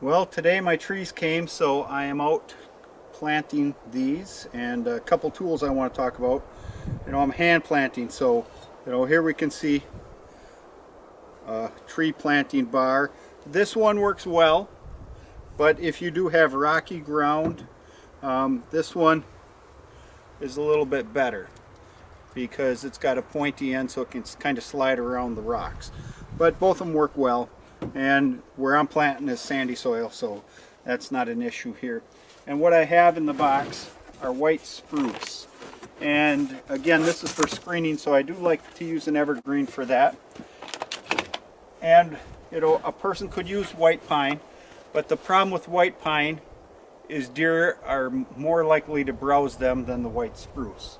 Well, today my trees came, so I am out planting these, and a couple tools I want to talk about. I'm hand planting, so here we can see a tree planting bar. This one works well, but if you do have rocky ground, this one is a little bit better because it's got a pointy end, so it can kind of slide around the rocks. But both of them work well, and where I'm planting is sandy soil, so that's not an issue here. And what I have in the box are white spruce. And again, this is for screening, so I do like to use an evergreen for that. And a person could use white pine, but the problem with white pine is deer are more likely to browse them than the white spruce.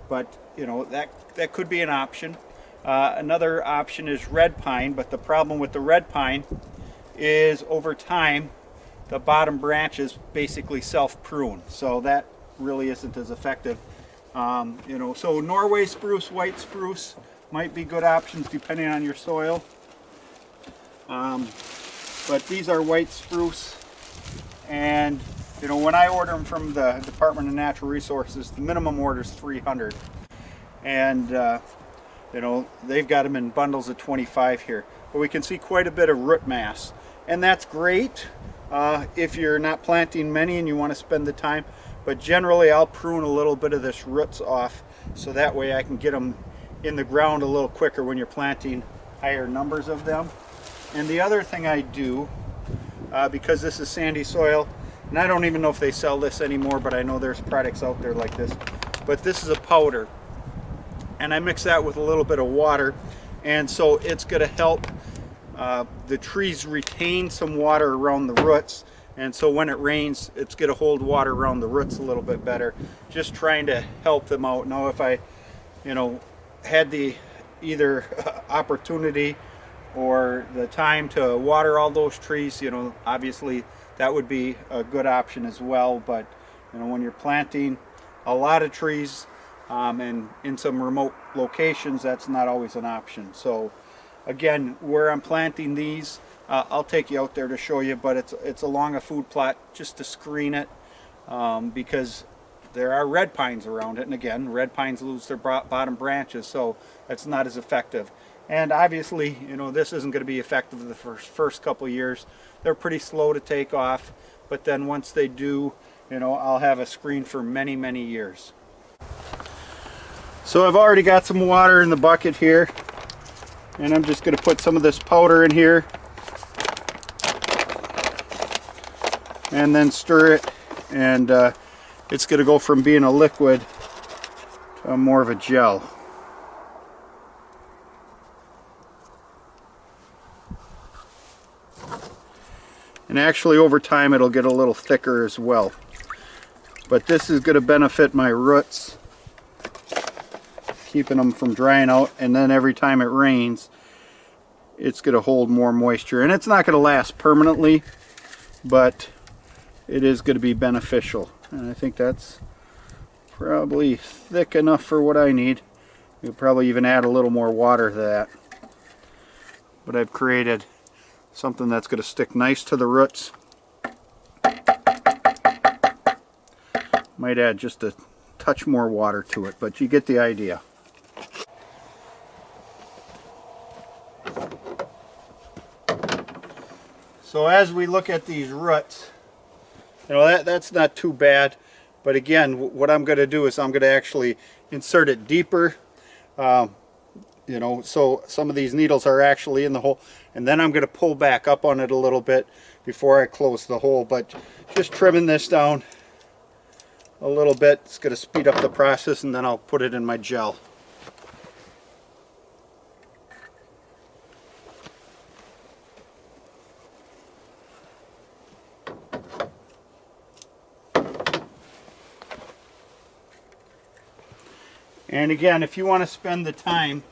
But that could be an option. Another option is red pine, but the problem with the red pine is over time the bottom branches basically self-prune, so that really isn't as effective. So Norway spruce, white spruce might be good options depending on your soil. But these are white spruce, and when I order them from the Department of Natural Resources, the minimum order is 300, and they've got them in bundles of 25 here. But we can see quite a bit of root mass, and that's great if you're not planting many and you want to spend the time. But generally I'll prune a little bit of this roots off, so that way I can get them in the ground a little quicker when you're planting higher numbers of them. And the other thing I do, because this is sandy soil, and I don't even know if they sell this anymore, but I know there's products out there like this, but this is a powder, and I mix that with a little bit of water, and so it's going to help the trees retain some water around the roots, and so when it rains it's going to hold water around the roots a little bit better, just trying to help them out. Now if I had the either opportunity or the time to water all those trees, obviously that would be a good option as well. But when you're planting a lot of trees and in some remote locations, that's not always an option. So again, where I'm planting these, I'll take you out there to show you, but it's along a food plot just to screen it, because there are red pines around it, and again, red pines lose their bottom branches, so that's not as effective. And obviously, this isn't going to be effective the first couple of years. They're pretty slow to take off, but then once they do, I'll have a screen for many, many years. So I've already got some water in the bucket here, and I'm just going to put some of this powder in here and then stir it, and it's going to go from being a liquid to more of a gel. And actually over time it'll get a little thicker as well. But this is going to benefit my roots, keeping them from drying out, and then every time it rains it's going to hold more moisture. And it's not going to last permanently, but it is going to be beneficial. And I think that's probably thick enough for what I need. You'll probably even add a little more water to that. But I've created something that's going to stick nice to the roots. Might add just a touch more water to it, but you get the idea. So as we look at these roots, that's not too bad, but again, what I'm going to do is I'm going to actually insert it deeper. So some of these needles are actually in the hole, and then I'm going to pull back up on it a little bit before I close the hole. But just trimming this down a little bit, it's going to speed up the process, and then I'll put it in my gel. And again, if you want to spend the time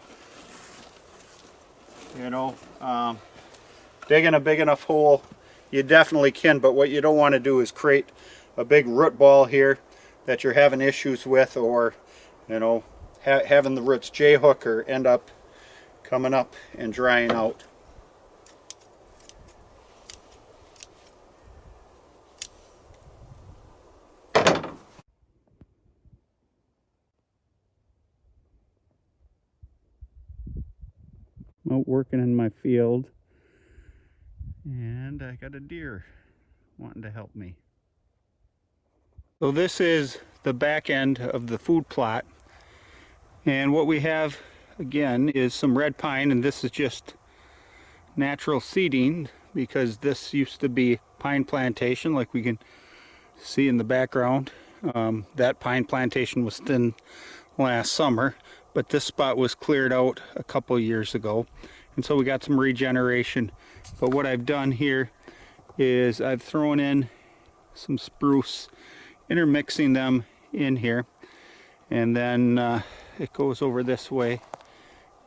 digging a big enough hole, you definitely can, but what you don't want to do is create a big root ball here that you're having issues with, or having the roots J-hook or end up coming up and drying out. out working in my field, and I got a deer wanting to help me. So this is the back end of the food plot, and what we have again is some red pine, and this is just natural seeding because this used to be pine plantation, like we can see in the background. That pine plantation was thinned last summer, but this spot was cleared out a couple years ago, and so we got some regeneration. But what I've done here is I've thrown in some spruce, intermixing them in here, and then it goes over this way.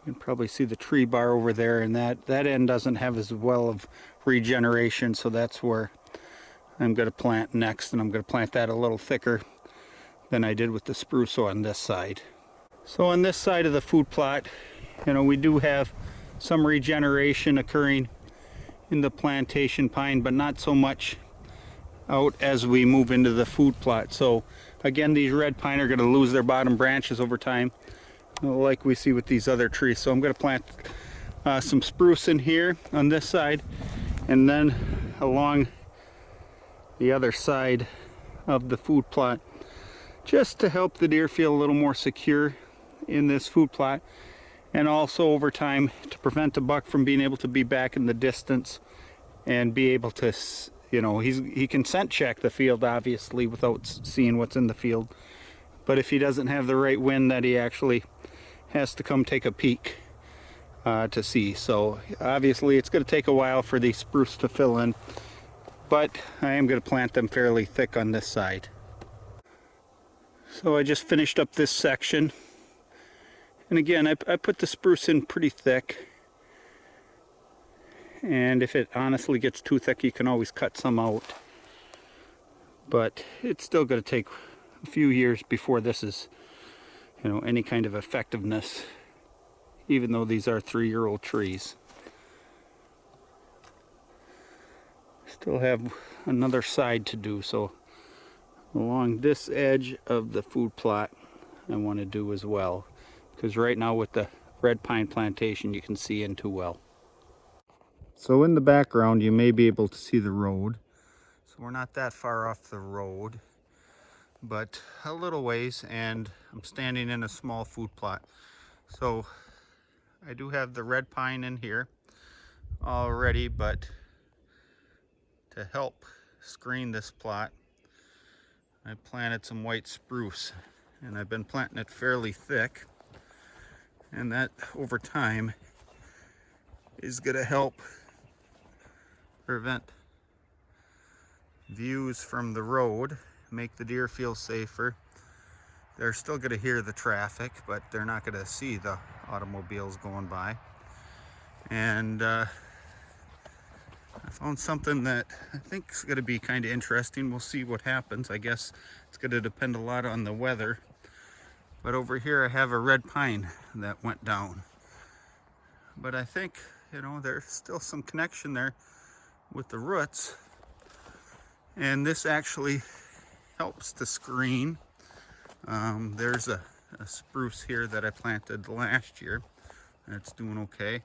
You can probably see the tree bar over there, and that end doesn't have as well of regeneration, so that's where I'm going to plant next, and I'm going to plant that a little thicker than I did with the spruce on this side. So on this side of the food plot, you know, we do have some regeneration occurring in the plantation pine, but not so much out as we move into the food plot. So again, these red pine are going to lose their bottom branches over time, like we see with these other trees. So I'm going to plant some spruce in here on this side, and then along the other side of the food plot, just to help the deer feel a little more secure in this food plot, and also over time to prevent the buck from being able to be back in the distance and be able to, you know, he can scent check the field obviously without seeing what's in the field, but if he doesn't have the right wind, that he actually has to come take a peek to see. So obviously it's going to take a while for these spruce to fill in, but I am going to plant them fairly thick on this side. So I just finished up this section, and again I put the spruce in pretty thick, and if it honestly gets too thick you can always cut some out, but it's still going to take a few years before this is, you know, any kind of effectiveness, even though these are 3-year-old trees. Still have another side to do, so along this edge of the food plot I want to do as well, because right now with the red pine plantation you can see in too well. So in the background you may be able to see the road. So we're not that far off the road, but a little ways, and I'm standing in a small food plot. So I do have the red pine in here already, but to help screen this plot I planted some white spruce, and I've been planting it fairly thick, and that over time is going to help prevent views from the road, make the deer feel safer. They're still going to hear the traffic, but they're not going to see the automobiles going by. And I found something that I think is going to be kind of interesting. We'll see what happens. I guess it's going to depend a lot on the weather. But over here I have a red pine that went down. But I think, you know, there's still some connection there with the roots. And this actually helps to screen. There's a spruce here that I planted last year. That's doing okay.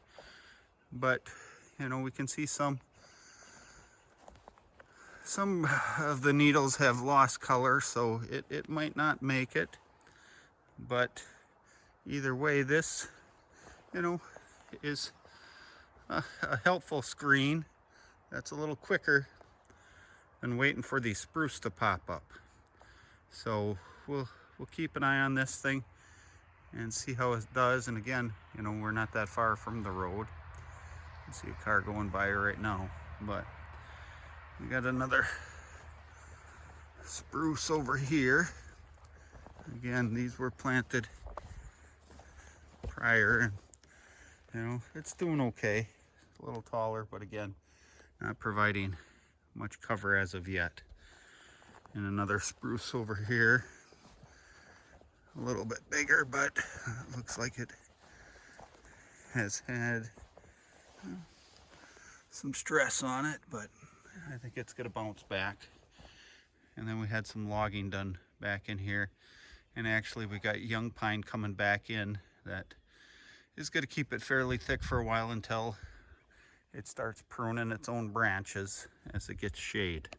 But, you know, we can see some of the needles have lost color, so it might not make it. But either way, this, you know, is a helpful screen that's a little quicker than waiting for the spruce to pop up. So we'll keep an eye on this thing and see how it does. And again, you know, we're not that far from the road. You can see a car going by right now, but we got another spruce over here. Again, these were planted prior, and you know, it's doing okay. It's a little taller, but again, not providing much cover as of yet. And another spruce over here, a little bit bigger, but it looks like it has had some stress on it, but I think it's going to bounce back. And then we had some logging done back in here, and actually we got young pine coming back in that is going to keep it fairly thick for a while until it starts pruning its own branches as it gets shade.